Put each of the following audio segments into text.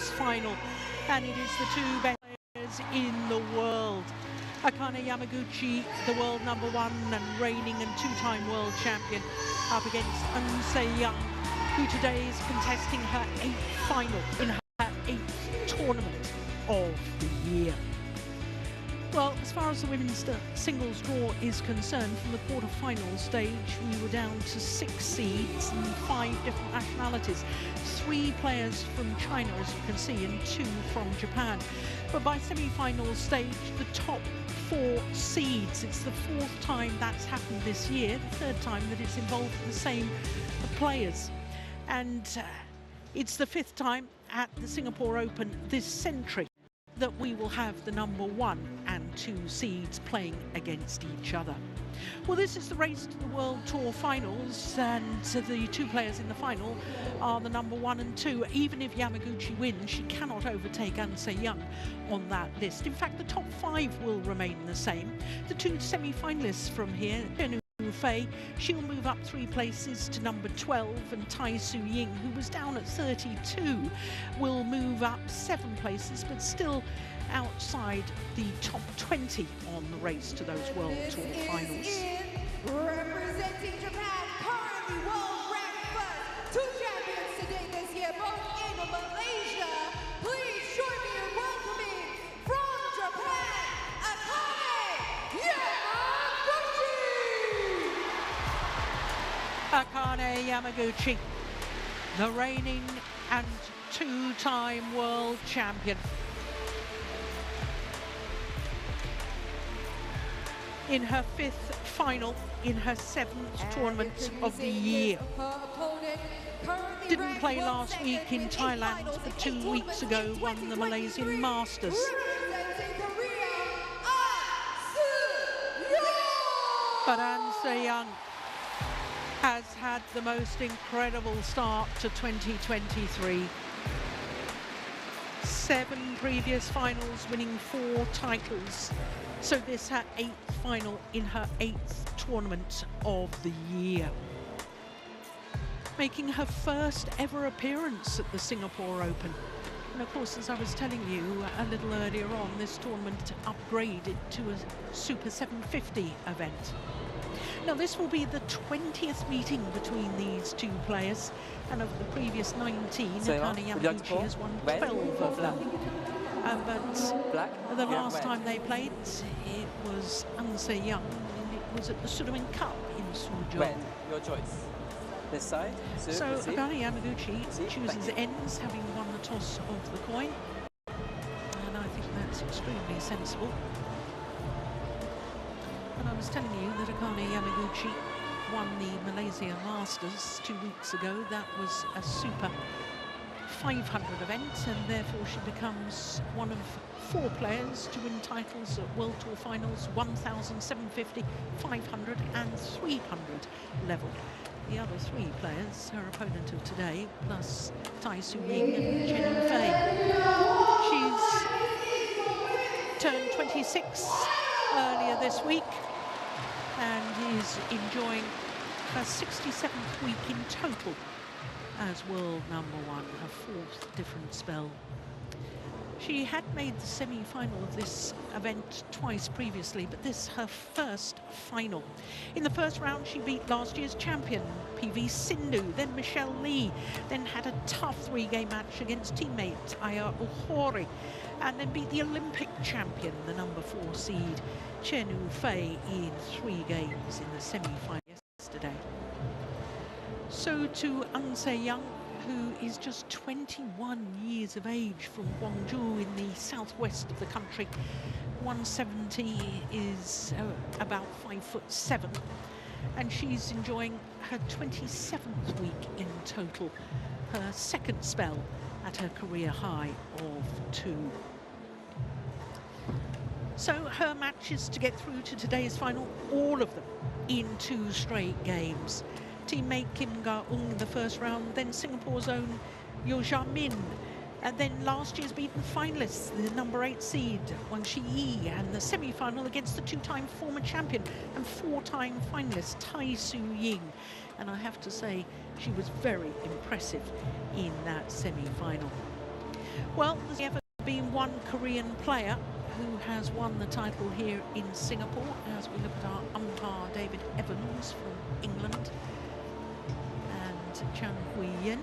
this final, and it is the two best players in the world. Akane Yamaguchi, the world #1 and reigning and two-time world champion, up against Eun Young, who today is contesting her 8th final in her 8th tournament of the year. Well, as far as the women's singles draw is concerned, from the quarter-final stage, we were down to 6 seeds and 5 different nationalities. 3 players from China, as you can see, and 2 from Japan. But by semi-final stage, the top 4 seeds. It's the 4th time that's happened this year, the 3rd time that it's involved the same players. And it's the 5th time at the Singapore Open this century that we will have the #1 and 2 seeds playing against each other. Well, this is the race to the World Tour finals, and the 2 players in the final are the #1 and 2. Even if Yamaguchi wins, she cannot overtake Eun Young on that list. In fact, the top 5 will remain the same. The 2 semi-finalists from here, Fei, she'll move up 3 places to #12, and Tai Su Ying, who was down at 32, will move up 7 places, but still outside the top 20 on the race to those World Tour finals. Representing Japan, currently world ranked first, 2 champions to date this year, both in Malaysia. Please join me in welcoming from Japan, Akane Yamaguchi! Akane Yamaguchi, the reigning and 2-time world champion. In her 5th final, in her 7th tournament of the year. Didn't play last week in Thailand, but 2 weeks ago won the Malaysian Masters. But Eun Young has had the most incredible start to 2023. 7 previous finals, winning 4 titles. So this her 8th final in her 8th tournament of the year. Making her first ever appearance at the Singapore Open. And of course, as I was telling you a little earlier on, this tournament upgraded to a Super 750 event. Now, this will be the 20th meeting between these 2 players, and of the previous 19, Akane Yamaguchi has won 12 of them. But the last time they played, it was Eun Young, and it was at the Sudirman Cup in Sudirman. Your choice. This side. So Akane Yamaguchi chooses ends, having won the toss of the coin, and I think that's extremely sensible. And I was telling you that Akane Yamaguchi won the Malaysia Masters 2 weeks ago. That was a Super 500 event, and therefore she becomes one of 4 players to win titles at World Tour finals, 1,000, 750, 500 and 300 level. The other 3 players, her opponent of today, plus Tai Su Ying and Chen Fei. She's turned 26 earlier this week and is enjoying her 67th week in total as world #1, her 4th different spell. She had made the semi-final of this event twice previously, but this her first final. In the first round, she beat last year's champion, PV Sindhu, then Michelle Lee, then had a tough 3-game match against teammate Aya Ohori, and then beat the Olympic champion, the #4 seed, Chen Fei, in 3 games in the semi-final yesterday. So to Eun Young, who is just 21 years of age, from Gwangju in the southwest of the country. 170 is about 5'7", and she's enjoying her 27th week in total, her 2nd spell at her career high of 2. So her matches to get through to today's final, all of them in 2 straight games. Teammate Kim Ga-eun the first round, then Singapore's own Yo Ja-min, and then last year's beaten finalists, the #8 seed Wang Shi-yi, and the semi-final against the 2-time former champion and 4-time finalist Tai Su Ying. And I have to say, she was very impressive in that semi-final. Well, there's ever been one Korean player who has won the title here in Singapore, as we look at our umpire David Evans from England and Chan Hui-yin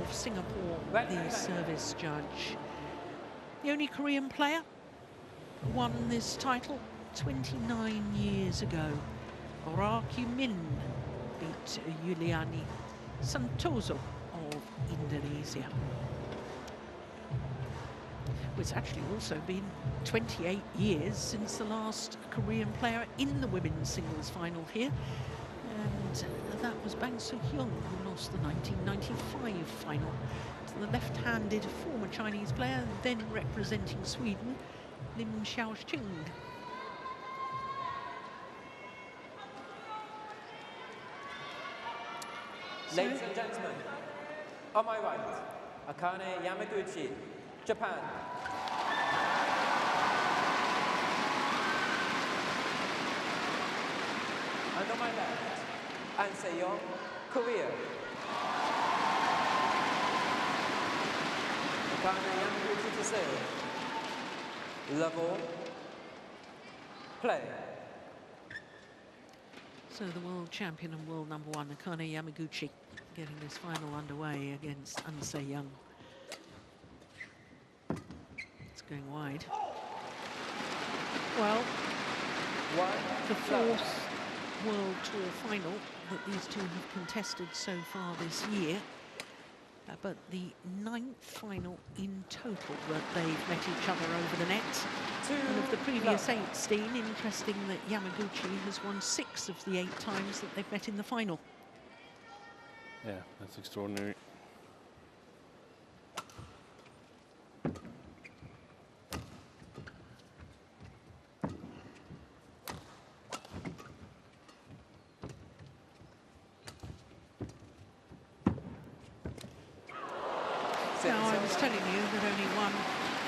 of Singapore, the service judge. The only Korean player who won this title 29 years ago. Ra Kyu-min beat Yuliani Santoso of Indonesia. It's actually also been 28 years since the last Korean player in the women's singles final here, and that was Bang Soo-hyun, who lost the 1995 final to the left-handed former Chinese player, then representing Sweden, Lim Xiaoqing. Ladies and gentlemen, on my right, Akane Yamaguchi, Japan. And on my left, An Se-young, Korea. Akane Yamaguchi to serve. Level, play. So the world champion and world number one, Akane Yamaguchi, getting this final underway against An Se-young. It's going wide. Well, the fourth World Tour final that these two have contested so far this year, but the 9th final in total that they've met each other over the net. And of the previous 8, Steen, interesting that Yamaguchi has won 6 of the 8 times that they've met in the final. Yeah, that's extraordinary. Now, I was telling you that only one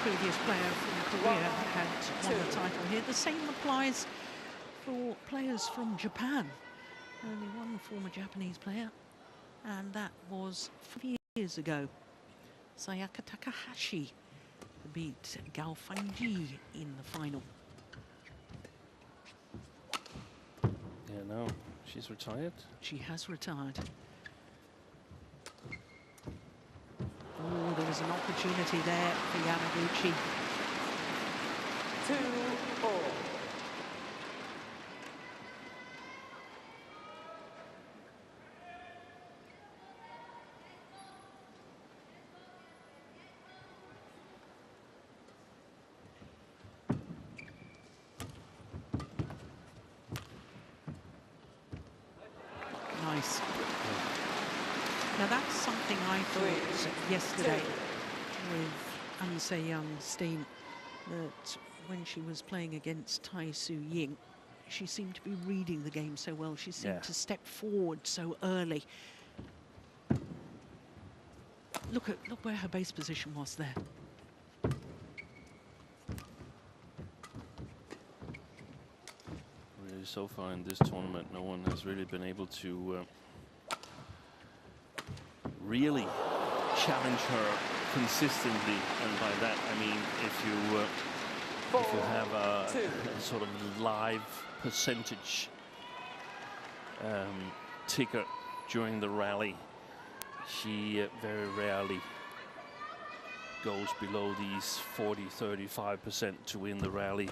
previous player from Korea had won the title here. The same applies for players from Japan. Only one former Japanese player, and that was 4 years ago. Sayaka Takahashi beat Gao Fangji in the final. Yeah, no, she's retired. She has retired. Oh, there was an opportunity there for Yamaguchi. 2-4. Nice. Now that's something I thought yesterday with An Se-young, Steen, that when she was playing against Tai Su-ying, she seemed to be reading the game so well. She seemed to step forward so early. Look where her base position was there. Really, so far in this tournament, no one has really been able to really challenge her consistently, and by that I mean if you have a sort of live percentage ticker during the rally, she very rarely goes below these 40–35% to win the rally.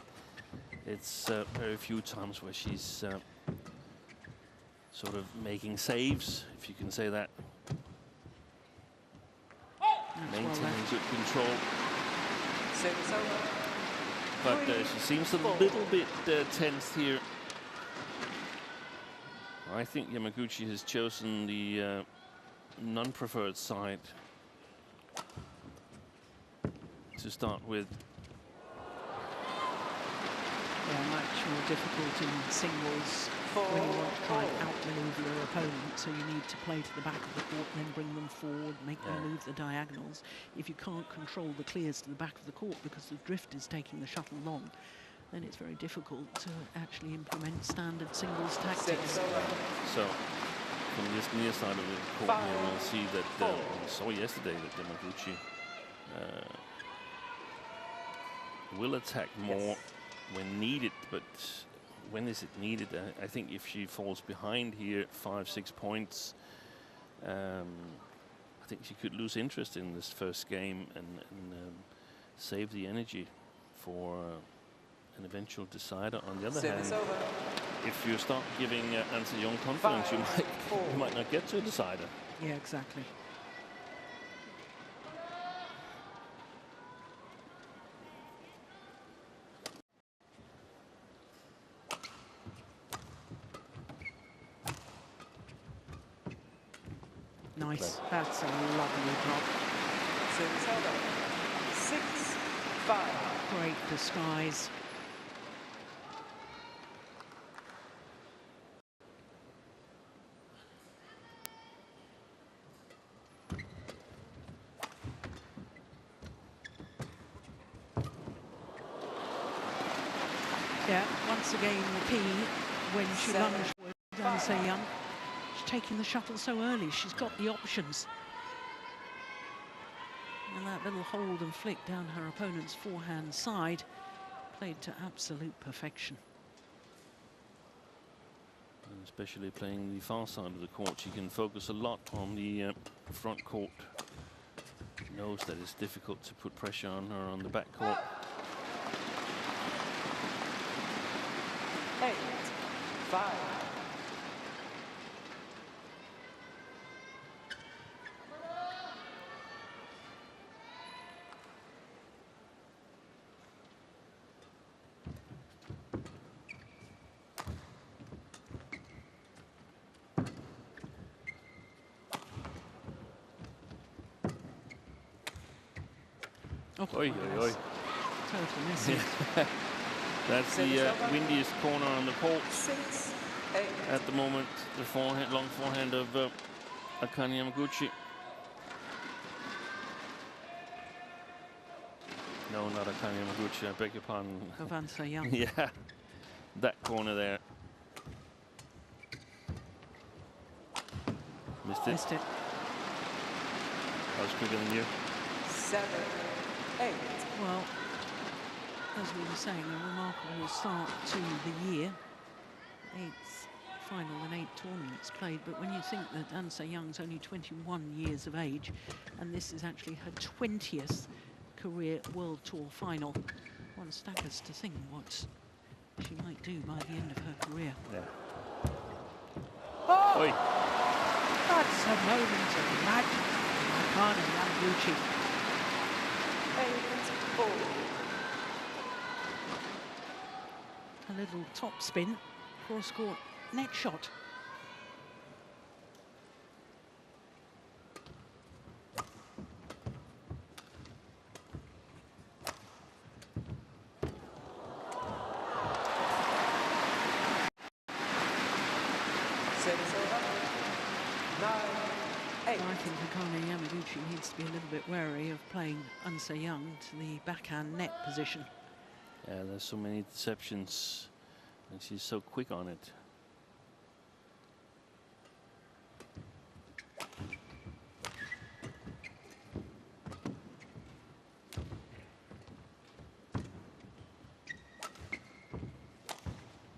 It's very few times where she's sort of making saves, if you can say that. Maintaining good control. But she seems a little bit tense here. I think Yamaguchi has chosen the non-preferred side to start with. Yeah, much more difficult in singles when you want to try and outmaneuver your opponent, so you need to play to the back of the court and then bring them forward, make them move the diagonals. If you can't control the clears to the back of the court because the drift is taking the shuttle long, then it's very difficult to actually implement standard singles tactics. So, from this near side of the court here, we'll see that we saw yesterday that Yamaguchi will attack more when needed, but when is it needed? I think if she falls behind here 5-6 points, I think she could lose interest in this first game and save the energy for an eventual decider. On the other hand, if you start giving Anse Young confidence, you might not get to a decider. Yeah, exactly. Nice. That's a lovely drop. 6-5. Great disguise. Yeah, once again the key when she lunged with Anse Young. She's taking the shuttle so early, she's got the options. And that little hold and flick down her opponent's forehand side played to absolute perfection. And especially playing the far side of the court, she can focus a lot on the front court. Knows that it's difficult to put pressure on her on the back court. 8-5. Oh, Oi, oi, oi. Total message. That's the windiest corner on the court 6-8. at the moment. The forehand, long forehand of Akane Yamaguchi. No, not Akane Yamaguchi, I beg your pardon. Of Anse Young. Yeah, that corner there. Missed it. Missed it. I was quicker than you. 7-8. Well, as we were saying, a remarkable start to the year. 8th final and 8 tournaments played, but when you think that Anse Young's only 21 years of age, and this is actually her 20th career World Tour final, one staggers to think what she might do by the end of her career. Yeah. Oh! Oi. That's a moment of magic. Akane Yamaguchi. 8-4. A little top spin, cross court net shot. I think Akane Yamaguchi needs to be a little bit wary of playing Anse Young to the backhand net position. Yeah, there's so many deceptions, and she's so quick on it.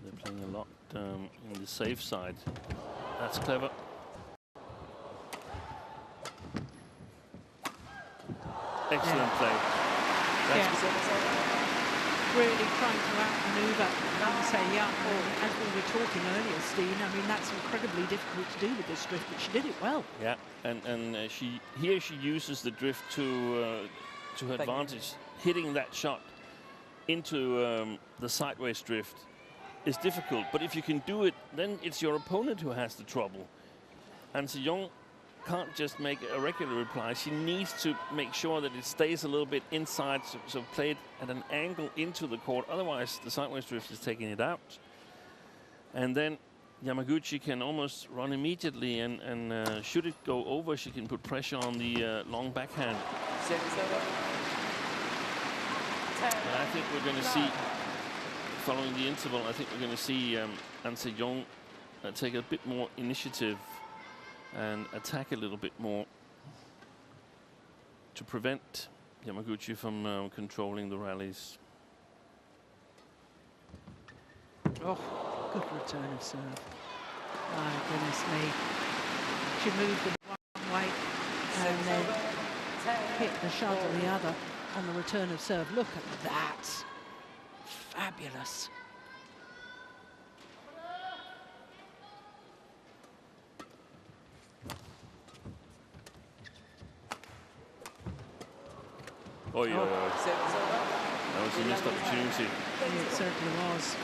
They're playing a lot in the safe side. That's clever. Excellent play. That's really trying to outmaneuver Anse Young. As we were talking earlier, Steen, I mean, that's incredibly difficult to do with this drift, but she did it well. Yeah, and she uses the drift to her advantage. Hitting that shot into the sideways drift is difficult, but if you can do it, then it's your opponent who has the trouble. And Anse Young can't just make a regular reply. She needs to make sure that it stays a little bit inside, so play it at an angle into the court. Otherwise, the sideways drift is taking it out. And then Yamaguchi can almost run immediately, and should it go over, she can put pressure on the long backhand. And I think we're going to see, following the interval, I think we're going to see Anse Young take a bit more initiative and attack a little bit more to prevent Yamaguchi from controlling the rallies. Oh, good return of serve. My goodness me. She moved them one way and then hit the shuttle the other on the return of serve. Look at that. Fabulous. Oh, yeah. That was a missed opportunity. It certainly was.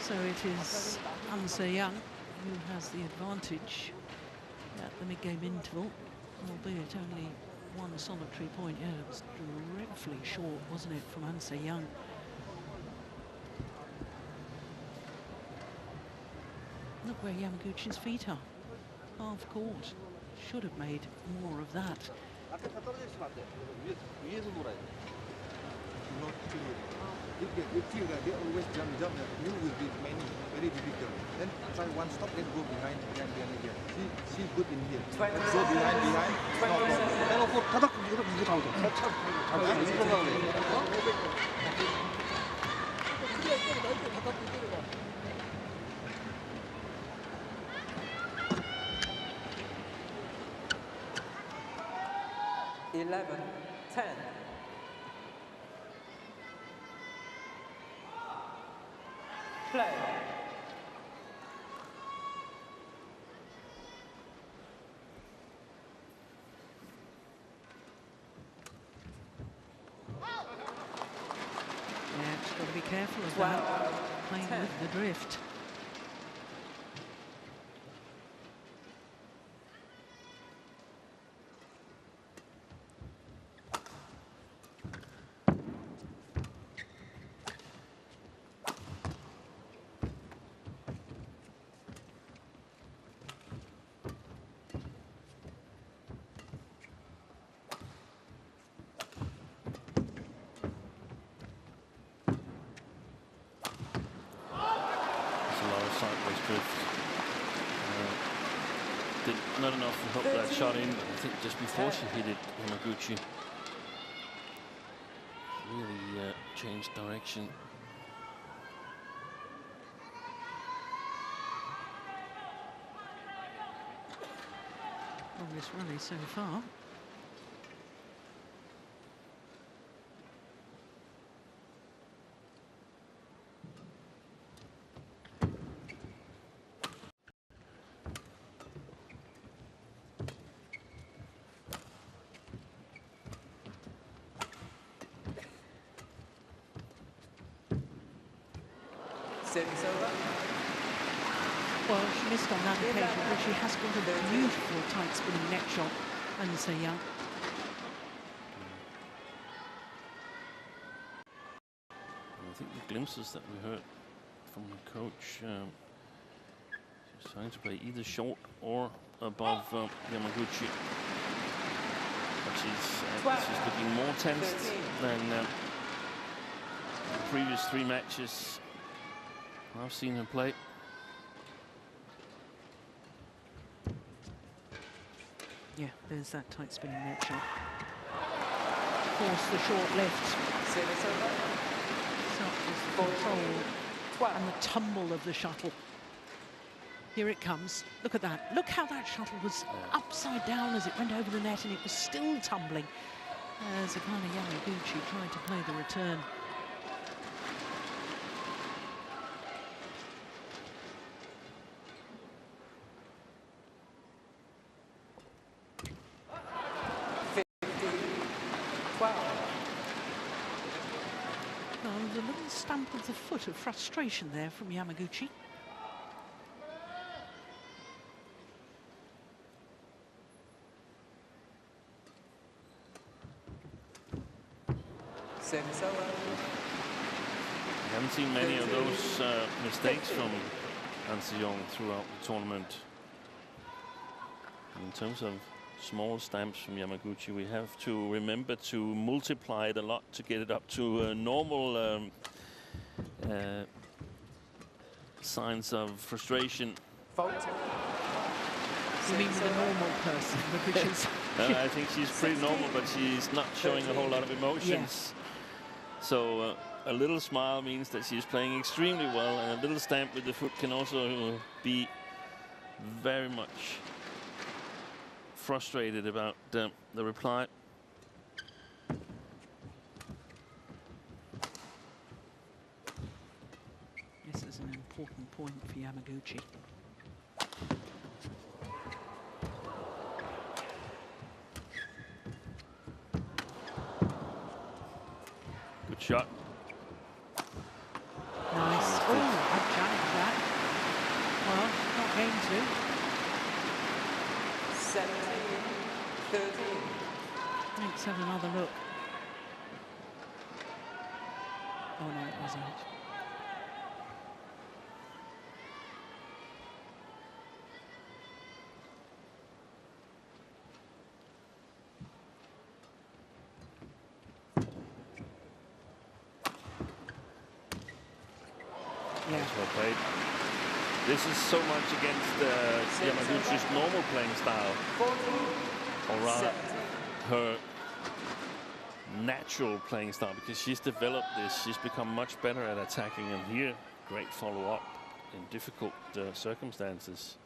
So it is Anse Young who has the advantage at the mid-game interval, albeit only one solitary point. Yeah, it was dreadfully short, wasn't it, from Anse Young? Look where Yamaguchi's feet are. Half court. Should have made more of that. If you they always jump, you will be very difficult. Then try one stop, then go behind again. She good in here. Go behind. Then of course, 타닥 이거 Play. Yeah, just got to be careful of that. Playing with the drift. Not enough to help that shot in, but I think just before she hit it, Yamaguchi really changed direction. Longest rally so far. Service over. Well, she missed on that occasion, but she has got a beautiful tight spinning net shot, Anse Young. I think the glimpses that we heard from the coach, she's trying to play either short or above Yamaguchi. But she's looking more tensed than the previous three matches I've seen her play. Yeah, there's that tight spinning net shot. Force the short lift. Such is the control and the tumble of the shuttle. Here it comes. Look at that. Look how that shuttle was upside down as it went over the net, and it was still tumbling as Akane Yamaguchi tried to play the return. A little stamp of the foot of frustration there from Yamaguchi. Service over. I haven't seen many of those mistakes from Anse Young throughout the tournament. In terms of small stamps from Yamaguchi, we have to remember to multiply it a lot to get it up to normal signs of frustration. Fault. You mean with a normal person, which is I think she's pretty normal, but she's not showing a whole lot of emotions. So a little smile means that she's playing extremely well, and a little stamp with the foot can also be very much frustrated about the reply. This is an important point for Yamaguchi. Good shot. Nice. Oh, I'd challenge that. Well, not going to. 17-13. Let's have another look. Oh no, it wasn't. Well played. This is so much against Yamaguchi's normal playing style, or rather her natural playing style, because she's developed this. She's become much better at attacking, and here, great follow-up in difficult circumstances.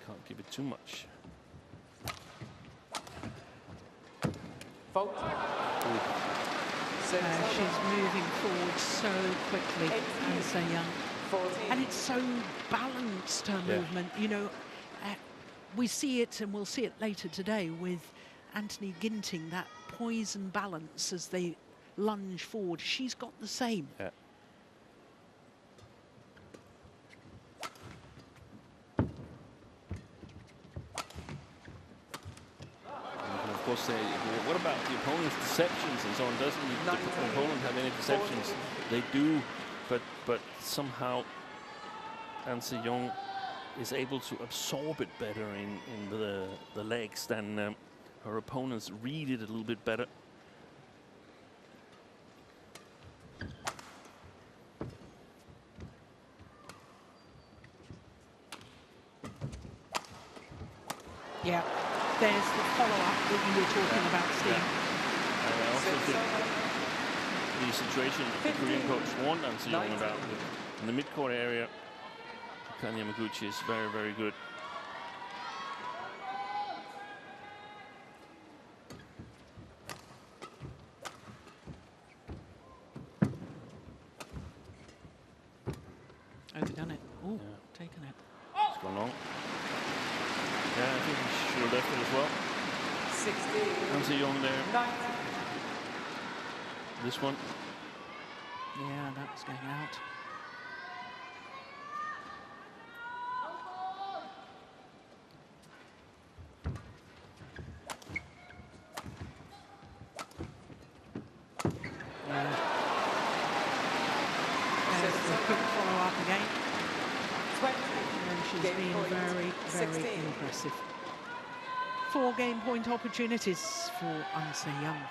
Can't give it too much. Fault. She's moving forward so quickly, and so young. 14. And it's so balanced, her movement. You know, we see it, and we'll see it later today with Anthony Ginting, that poise and balance as they lunge forward. She's got the same. Yeah. Of course, what about the opponent's deceptions and so on? Doesn't the opponent have any deceptions? They do, but somehow An Se-young is able to absorb it better in the legs than her opponents read it a little bit better. Yeah, there's the follow-up that you were talking about, Steve. And I also think the situation the Korean coach warned An Se-young about in the mid-court area. Akane Yamaguchi is very, very good. Overdone it. Oh, taken it. It's gone long. Yeah, I think he should have left it as well. 16. An Se-young there. 19. This one. Yeah, that's going out. There's the quick follow-up again. 20. And she's Game been point, very, 16. very impressive. 4 game point opportunities for An Se-young.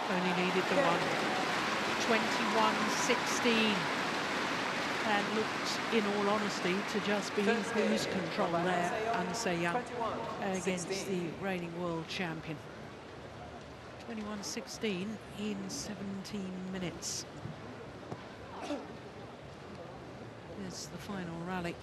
Only needed the one. 21-16. And looked, in all honesty, to just be in cruise control there, An Se-young, against the reigning world champion. 21-16 in 17 minutes. Here's the final rally.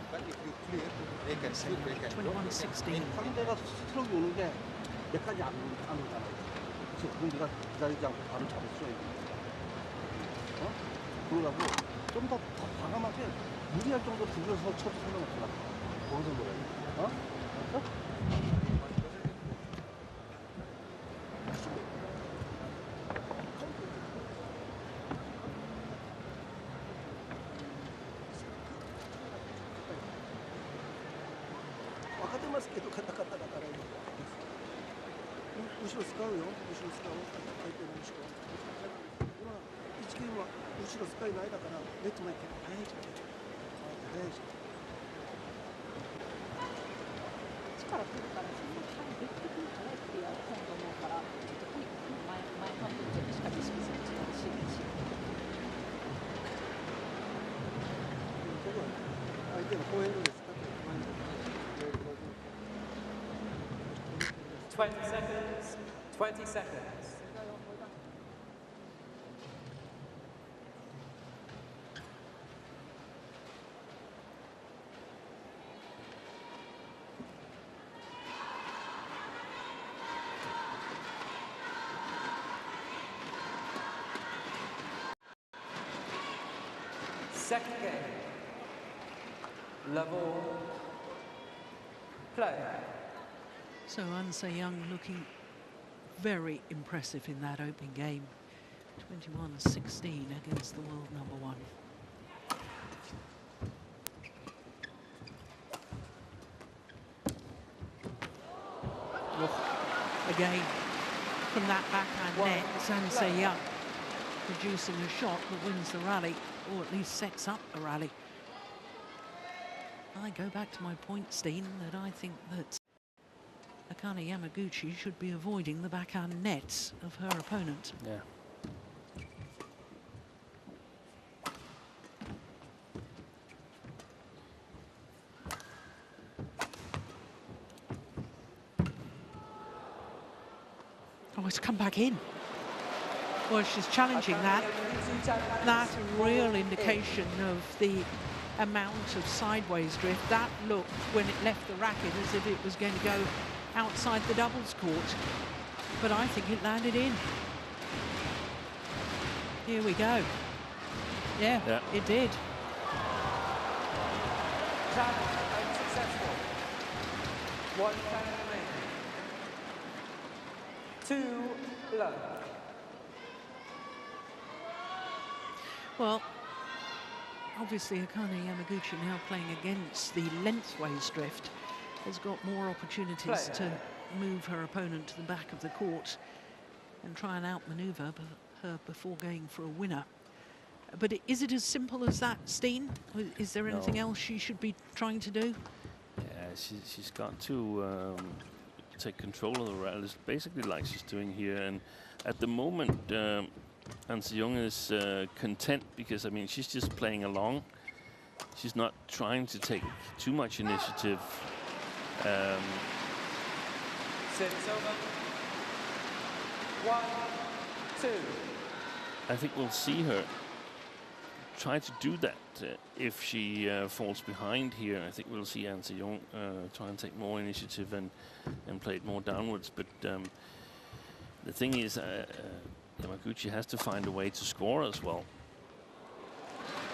But if you clear, they can shoot, they can 21-16. 상대가 스트로크 오는데 몇까지 안 오잖아. 그래서 그건 내가 기다리지 않고 바로 잡았어요. 어? 그러라고 좀 더 과감하게 무리할 정도 들려서 쳐도 상관없더라. 거기서 뭐야? 어? 알았어? 後ろ使うよ。後ろ使う。相手の後ろ。今1ゲームは後ろ使いの間からネット前結構早いじゃん。早いじゃん。力来るからその劇的に早いクリアを今度思うからちょっととにかく前半分ちょっとしか意識する時間しないし。相手のフォーエンドですか20 seconds. 20 seconds. Second game. Level play. So An Se-young looking very impressive in that opening game. 21-16 against the world #1. Again, from that backhand net, An Se-young producing a shot that wins the rally, or at least sets up the rally. I go back to my point, Steen, that I think that Akane Yamaguchi should be avoiding the backhand nets of her opponent. Yeah. Oh, it's come back in. Well, she's challenging that. That's a real indication of the amount of sideways drift. That looked, when it left the racket, as if it was going to go outside the doubles court. But I think it landed in. Here we go. Yeah, it did. Unsuccessful. 1 time remaining. 2 love. Well, obviously Akane Yamaguchi, now playing against the lengthways drift, has got more opportunities to move her opponent to the back of the court and try and outmaneuver her before going for a winner. But is it as simple as that, Steen? Is there anything else she should be trying to do? Yeah, she's got to take control of the rally, basically like she's doing here. And at the moment, An Se-young is content because, I mean, she's just playing along. She's not trying to take too much initiative. Service over. 1, 2. I think we'll see her try to do that if she falls behind here. I think we'll see An Se-young try and take more initiative and play it more downwards. But the thing is, Yamaguchi has to find a way to score as well.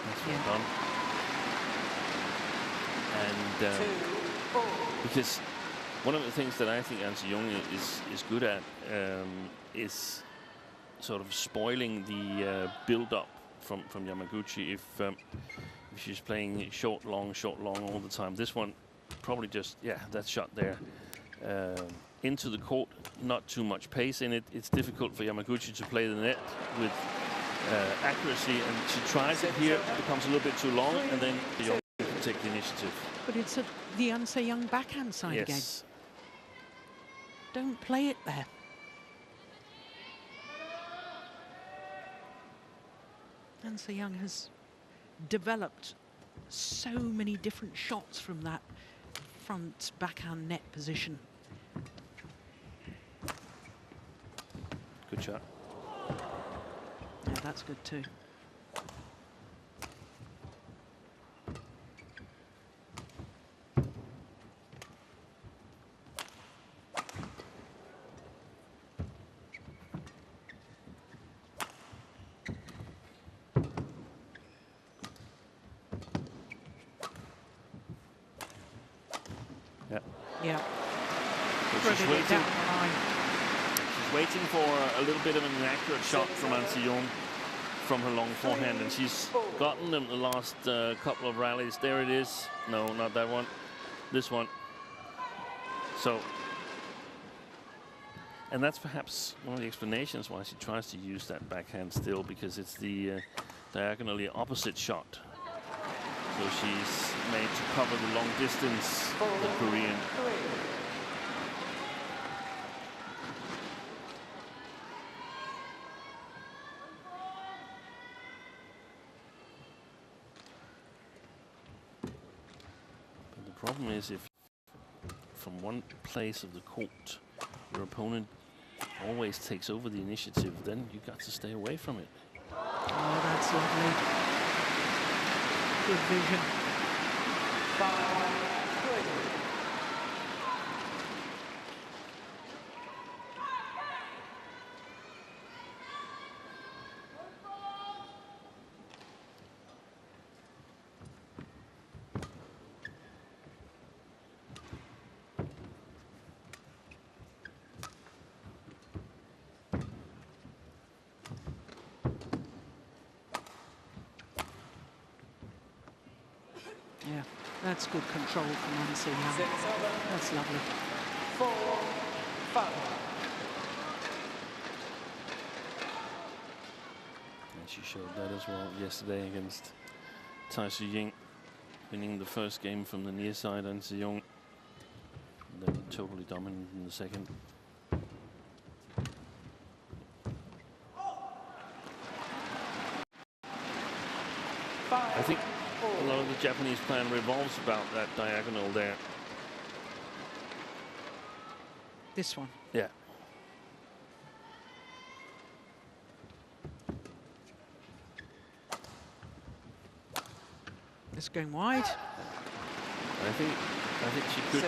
That's well done. And because one of the things that I think An Se-young is good at is sort of spoiling the build-up from Yamaguchi. If she's playing short, long all the time, this one probably just, that shot there into the court, not too much pace in it. It's difficult for Yamaguchi to play the net with accuracy, and she tries it here, it becomes a little bit too long, and then Yamaguchi can take the initiative. But it's the An Se-young backhand side again. Don't play it there. An Se-young has developed so many different shots from that front backhand net position. Good shot. Yeah, that's good too. Yeah. So she's waiting for a little bit of an inaccurate shot from An Se-young from her long forehand, and she's gotten them the last couple of rallies. There it is. No, not that one. This one. So, And that's perhaps one of the explanations why she tries to use that backhand still, because it's the diagonally opposite shot. So she's made to cover the long distance, the Korean. But the problem is, if from one place of the court your opponent always takes over the initiative, then you got to stay away from it. Oh, that's lovely. Good vision. 5-3. Yeah, that's good control from Nancy Young. 6 over. That's lovely. 4-5. And she showed that as well yesterday against Tai Su Ying, winning the first game from the near side, and Se Young then totally dominant in the second. I think a lot of the Japanese plan revolves about that diagonal there. This one. Yeah. It's going wide. I think she could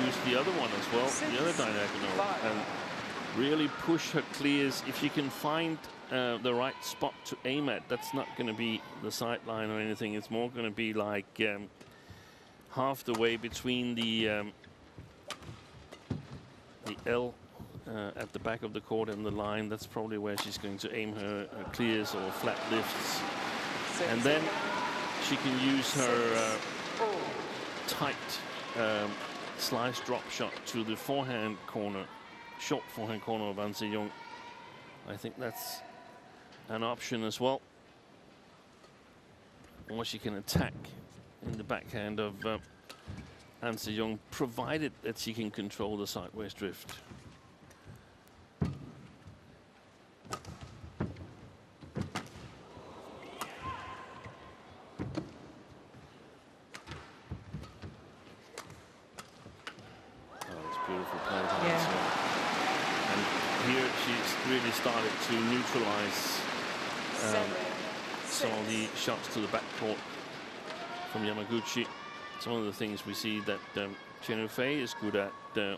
use the other one as well, the other diagonal, and really push her clears. If you can find the right spot to aim at, that's not going to be the sideline or anything. It's more going to be like half the way between the L at the back of the court and the line. That's probably where she's going to aim her clears or flat lifts. And then she can use her tight slice drop shot to the forehand corner, short forehand corner of An Se-young. I think that's an option as well. Or she can attack in the backhand of An Se-young, provided that she can control the sideways drift. Really started to neutralize some of the shots to the backcourt from Yamaguchi. It's one of the things we see that Chen Yufei is good at,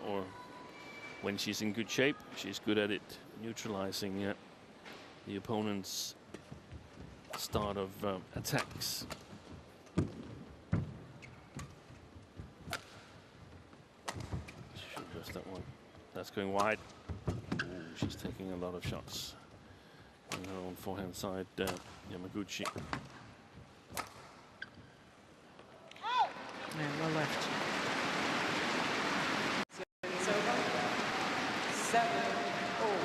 or when she's in good shape, she's good at it, neutralizing the opponent's start of attacks. Should adjust that one. That's going wide. She's taking a lot of shots on her own forehand side, Yamaguchi. Yeah, well left. It's over. 7-all.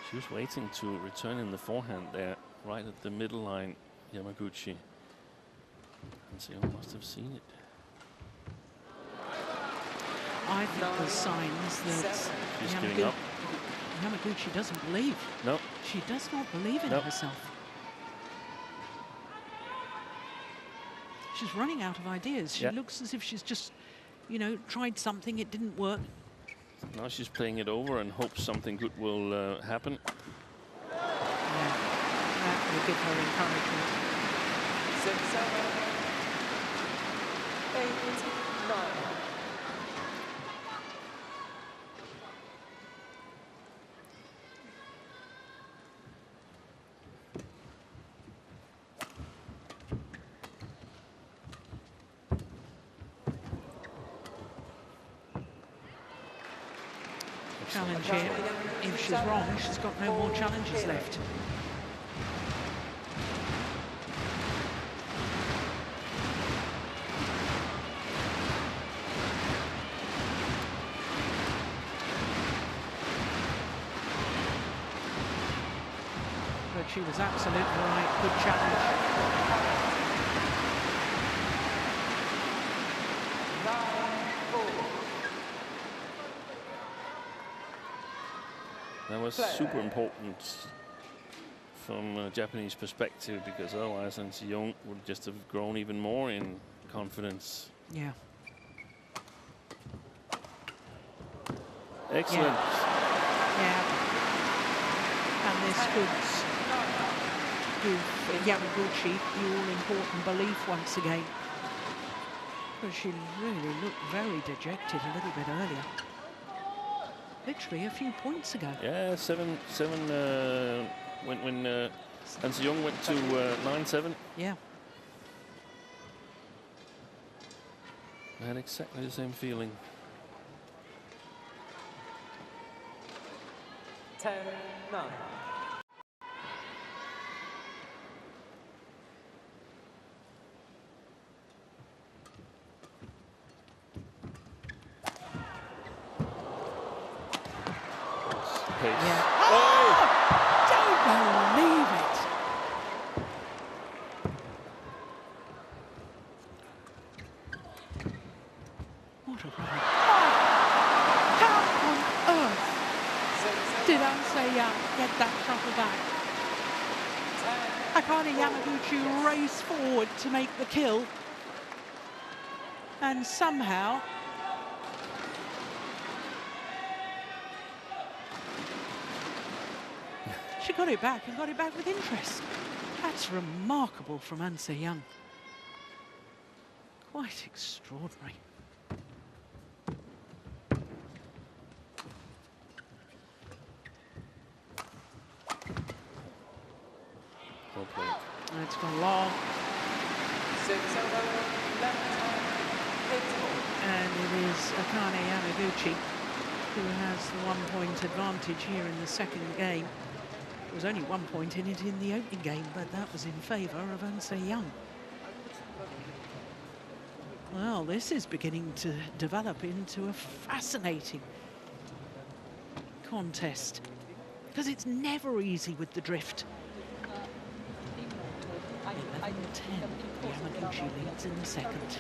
She was waiting to return in the forehand there, right at the middle line, Yamaguchi. And Se-young must have seen it. I think there's signs that she's giving up. Yamaguchi doesn't believe. No. She does not believe in herself. She's running out of ideas. She looks as if she's just, you know, tried something, it didn't work. Now she's playing it over and hopes something good will happen. Yeah, that will give her encouragement. 8-9. Challenge here. If she's wrong, she's got no more challenges left. But she was absolutely right. Good challenge. That was super important from a Japanese perspective, because otherwise An Se-young would just have grown even more in confidence. Yeah. Excellent. Yeah. And this could give Yamaguchi the all-important belief once again. But she really looked very dejected a little bit earlier. Literally a few points ago. Yeah, 7-7 when An Se-young went to 9-7. Yeah. I had exactly the same feeling. 10-9. Yeah. Oh! Don't believe it. What a run. Oh! How on earth did An Se-young get that shuttle back? Akane Yamaguchi raced forward to make the kill. And somehow she got it back, and got it back with interest. That's remarkable from An Se-young. Quite extraordinary. Well played. And it's gone long. 6-7, left time, 8-4. And it is Akane Yamaguchi who has the 1 point advantage here in the second game. There was only 1 point in it in the opening game, but that was in favour of An Se-young. Well, this is beginning to develop into a fascinating contest, because it's never easy with the drift. 11-10, Yamaguchi leads in the second.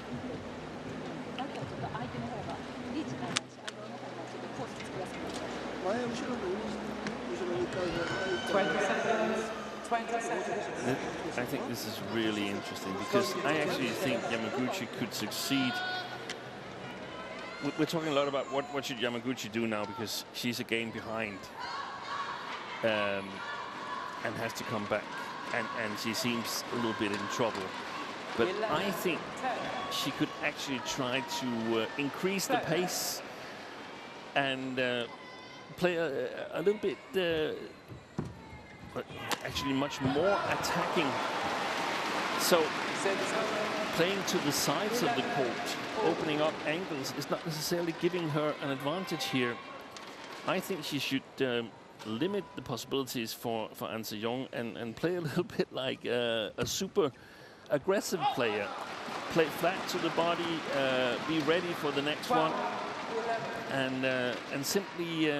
20 seconds. 20 seconds. I think this is really interesting, because I actually think Yamaguchi could succeed. We're talking a lot about what should Yamaguchi do now, because she's a game behind and has to come back, and she seems a little bit in trouble. But I think she could actually try to increase the pace and play a little bit, but actually much more attacking. So playing to the sides of the court, opening up angles, is not necessarily giving her an advantage here. I think she should limit the possibilities for An Se-young and play a little bit like a super aggressive player. Play flat to the body, be ready for the next one, and simply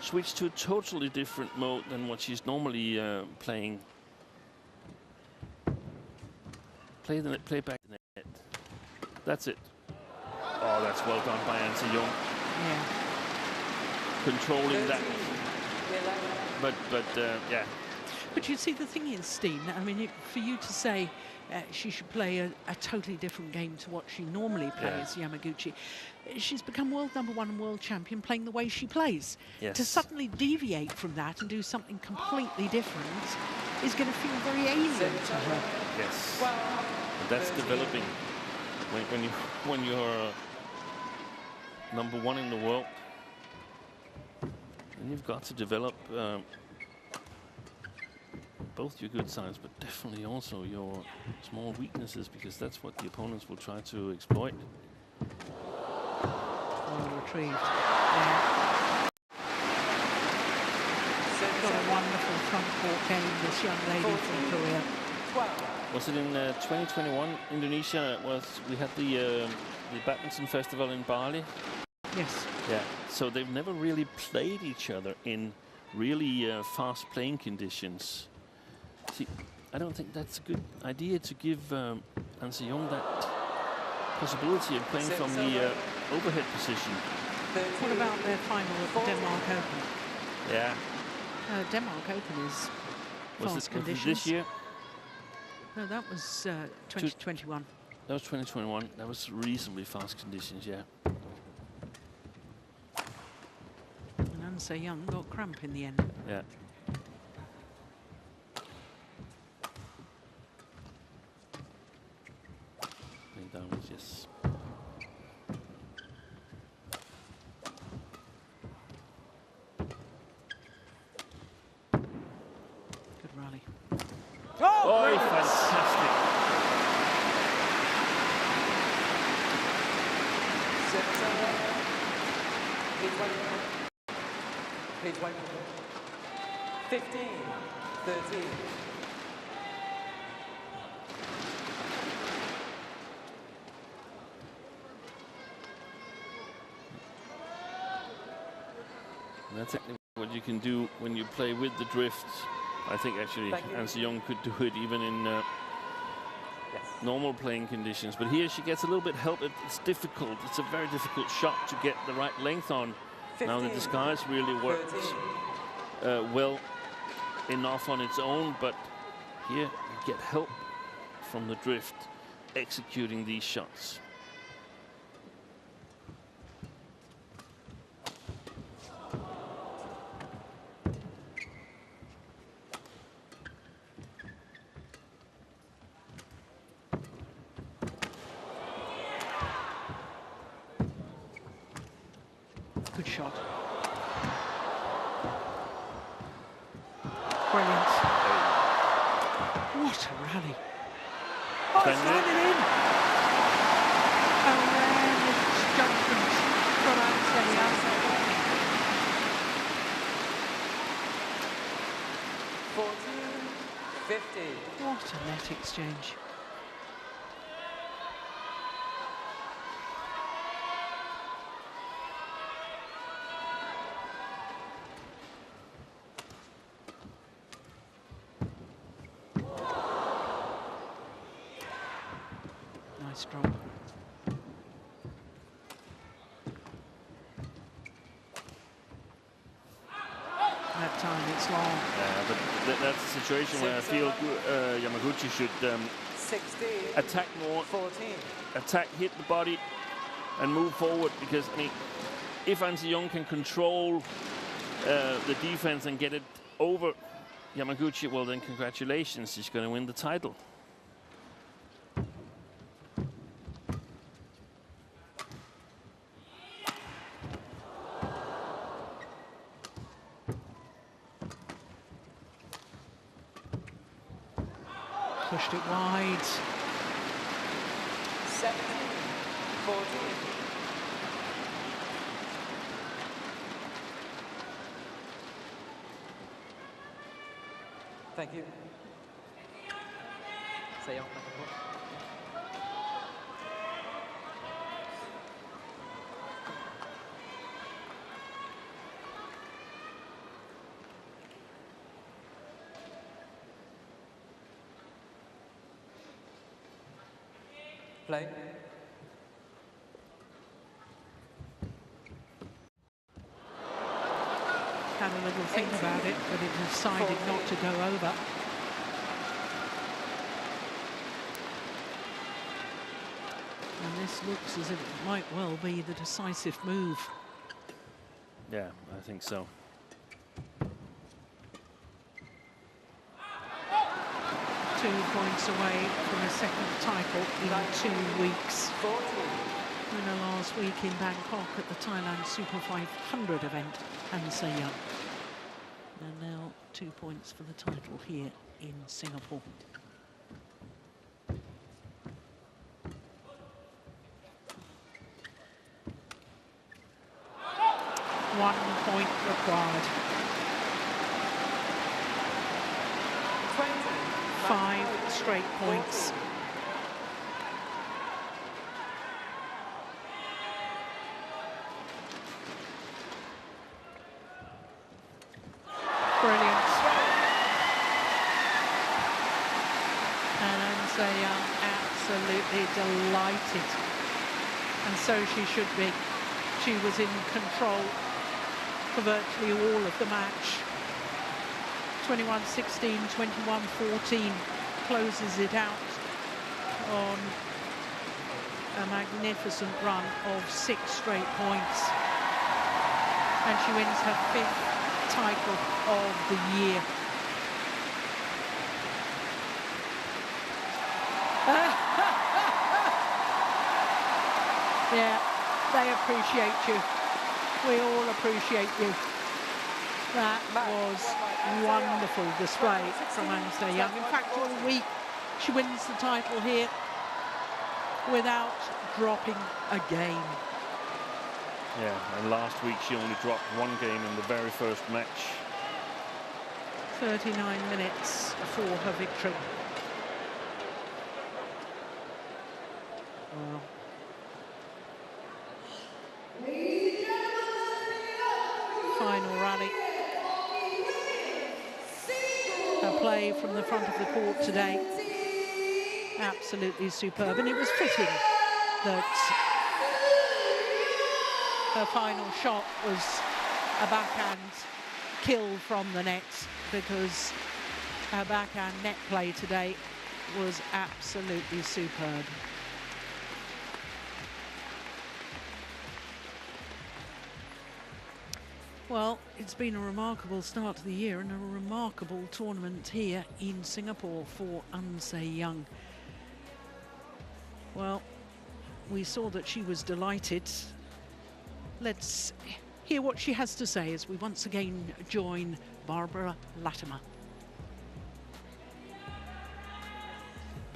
switch to a totally different mode than what she's normally playing. Play back the net. That's it. Oh, that's well done by An Se-young. Yeah. Controlling that. But yeah. But you see, the thing is, Steen, I mean, for you to say she should play a totally different game to what she normally plays, Yamaguchi, she's become world #1 and world champion playing the way she plays. Yes. To suddenly deviate from that and do something completely different is going to feel very alien to her. Yes. And that's developing. when you're #1 in the world, and you've got to develop both your good sides, but definitely also your small weaknesses, because that's what the opponents will try to exploit. Well retrieved. Yeah. Got a wonderful front court game, this young lady from Korea. Was it in 2021, Indonesia? We had the Badminton Festival in Bali? Yes. Yeah, so they've never really played each other in really fast playing conditions. See, I don't think that's a good idea to give An Se-young that possibility of playing from the overhead position. What about their final at the Denmark Open? Yeah. Denmark Open is fast conditions. Was it this year? No, that was 2021. That was 2021. That was reasonably fast conditions, yeah. And An Se-young got cramp in the end. Yeah. Downwards, yes. Good rally. Oh, fantastic. Page 1. 15-13. That's what you can do when you play with the drift. I think actually An Se-young could do it even in normal playing conditions. But here she gets a little bit help. It's difficult. It's a very difficult shot to get the right length on. 15, now the disguise really works well enough on its own, but here you get help from the drift executing these shots. Good shot. Brilliant. What a rally. Oh, it's landed in. Horrendous judgment from An Se-young. 14-50. What a net exchange. Nice drop. That time it's long. Yeah, but that's a situation where I feel Yamaguchi should 16, attack more, 14. attack, hit the body, and move forward. Because I mean, if An Se-young can control the defense and get it over Yamaguchi, well then congratulations, she's going to win the title. Pushed it wide. 17-14. Thank you. Se-young. Play. Had a little think about it, but it decided not to go over. And this looks as if it might well be the decisive move. Yeah, I think so. 2 points points away from a second title in 2 weeks. Winner last week in Bangkok at the Thailand Super 500 event, Han Se-young. And now 2 points for the title here in Singapore. One point required. 5 straight points. Brilliant. And Han Se-young absolutely delighted. And so she should be. She was in control for virtually all of the match. 21-16, 21-14 closes it out on a magnificent run of 6 straight points. And she wins her 5th title of the year. Yeah, they appreciate you. We all appreciate you. That was wonderful display from Han Se-young. In fact, all week she wins the title here without dropping a game. Yeah, and last week she only dropped 1 game in the very first match. 39 minutes for her victory. Wow. Final rally. Her play from the front of the court today, absolutely superb. And it was fitting that her final shot was a backhand kill from the net, because her backhand net play today was absolutely superb. Well, it's been a remarkable start to the year and a remarkable tournament here in Singapore for Han Se-young. Well, we saw that she was delighted. Let's hear what she has to say as we once again join Barbara Latimer.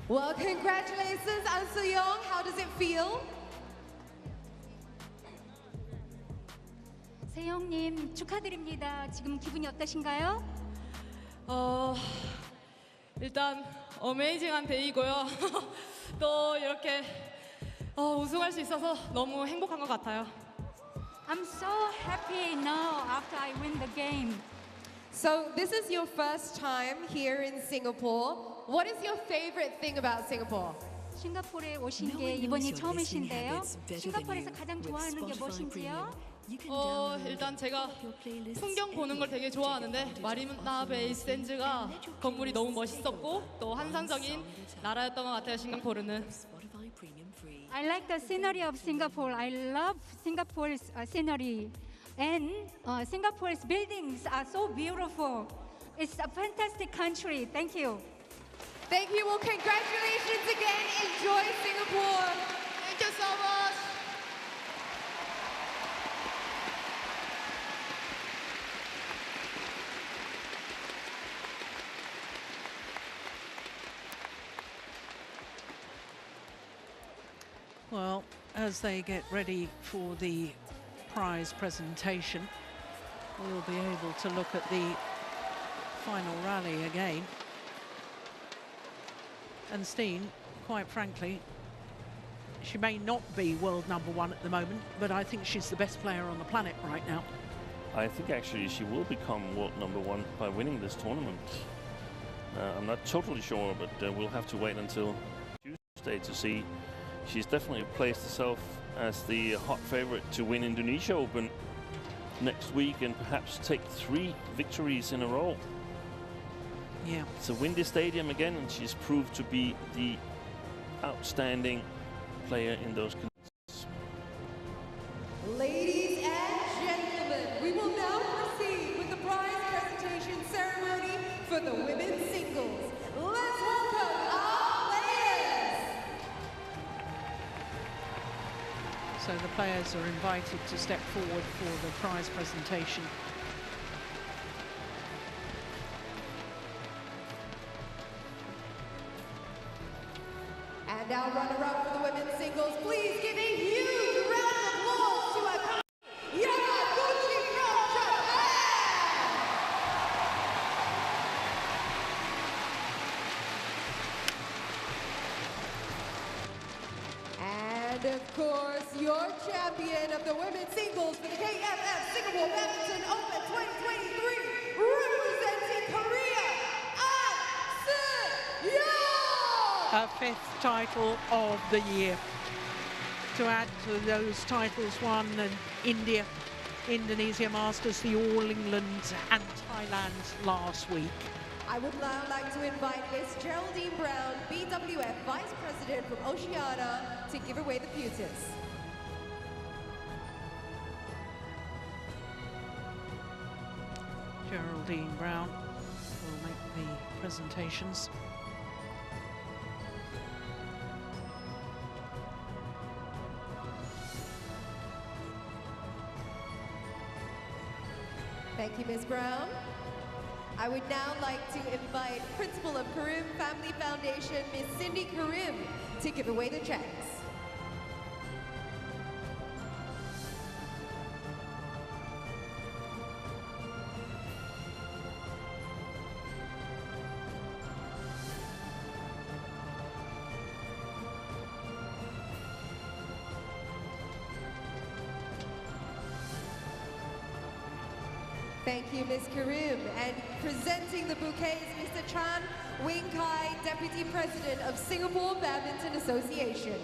Well, congratulations, Han Se-young. How does it feel? 세영님 축하드립니다. 지금 기분이 어떠신가요? 일단 어메이징한 데이고요. 또 이렇게 우승할 수 있어서 너무 행복한 것 같아요. I'm so happy now after I win the game. So this is your first time here in Singapore. What is your favorite thing about Singapore? 싱가포르에 오신 게 이번이 처음이신데요. 싱가포르에서 가장 좋아하는 게 무엇인지요? 일단 제가 풍경 보는 걸 되게 좋아하는데 마리나 베이 샌즈가 건물이 너무 멋있었고 또 환상적인 나라였던 것 같아요, 싱가포르는. I like the scenery of Singapore. I love Singapore's scenery. And Singapore's buildings are so beautiful. It's a fantastic country. Thank you. Thank you. Well, congratulations again. Enjoy Singapore. Thank you so much. Well, as they get ready for the prize presentation, we'll be able to look at the final rally again. And Steen, quite frankly, she may not be world #1 at the moment, but I think she's the best player on the planet right now. I think actually she will become world #1 by winning this tournament. I'm not totally sure, but we'll have to wait until Tuesday to see. She's definitely placed herself as the hot favorite to win Indonesia Open next week and perhaps take 3 victories in a row. Yeah. It's a windy stadium again, and she's proved to be the outstanding player in those conditions. Ladies and gentlemen, we will now proceed with the prize presentation ceremony for the women's singles. Let's welcome players are invited to step forward for the prize presentation. And now runner-up for the women's singles. Please give a huge round of applause to Akane Yamaguchi from Japan! And of course, your champion of the women's singles for the KFF Singapore Badminton Open 2023, representing Korea, Her 5th title of the year. To add to those titles won in India, Indonesia Masters, the All England and Thailand last week. I would now like to invite Miss Geraldine Brown, BWF Vice President from Oceania, to give away the pewters. Geraldine Brown will make the presentations. Thank you, Ms. Brown. I would now like to invite Principal of Karim Family Foundation, Ms. Cindy Karim, to give away the checks. Thank you, Ms. Karim. And presenting the bouquet is Mr. Chan Wing Kai, Deputy President of Singapore Badminton Association.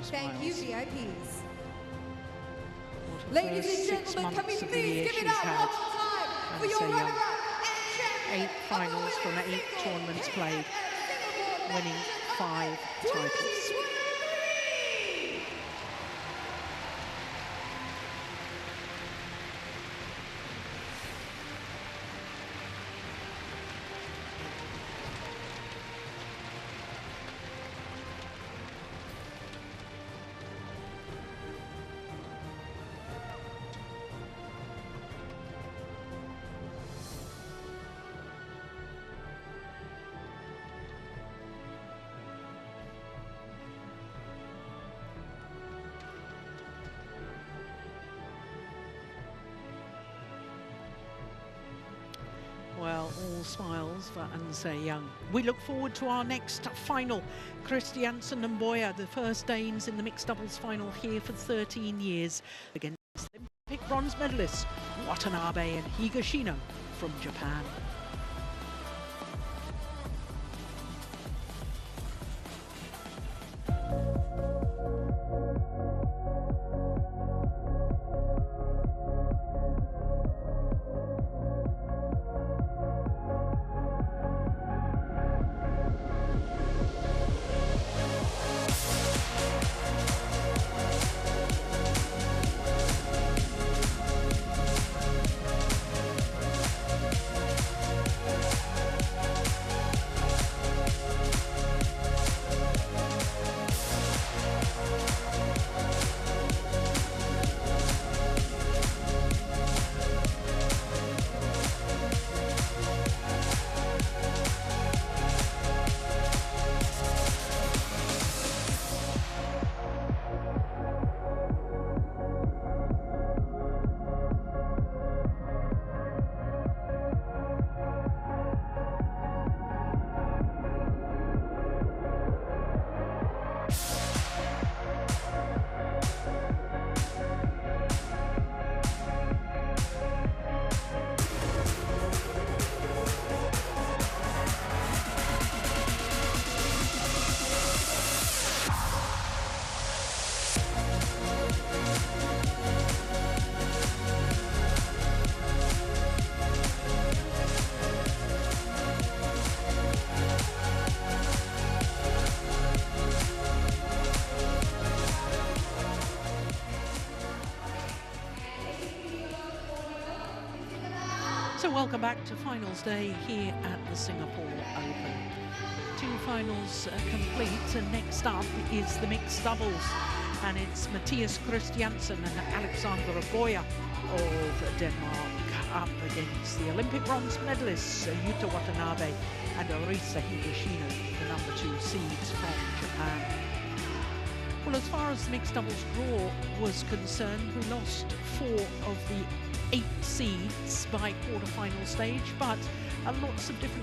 Thank you, VIPs. Ladies and gentlemen, can we please give it up one more time for your runner-up and champion 8 finals from 8 tournaments played, winning 5 titles. Well, all smiles for Anse Young. We look forward to our next final. Christiansen and Boyer, the first Danes in the mixed doubles final here for 13 years against Olympic bronze medalists Watanabe and Higashino from Japan. So welcome back to finals day here at the Singapore Open. 2 finals complete, and next up is the mixed doubles. And it's Matthias Christiansen and Alexander Goya of Denmark up against the Olympic bronze medalists Yuta Watanabe and Arisa Higashino, the number 2 seeds from Japan. Well, as far as the mixed doubles draw was concerned, we lost 4 of the 8 seeds by quarter-final stage, but lots of different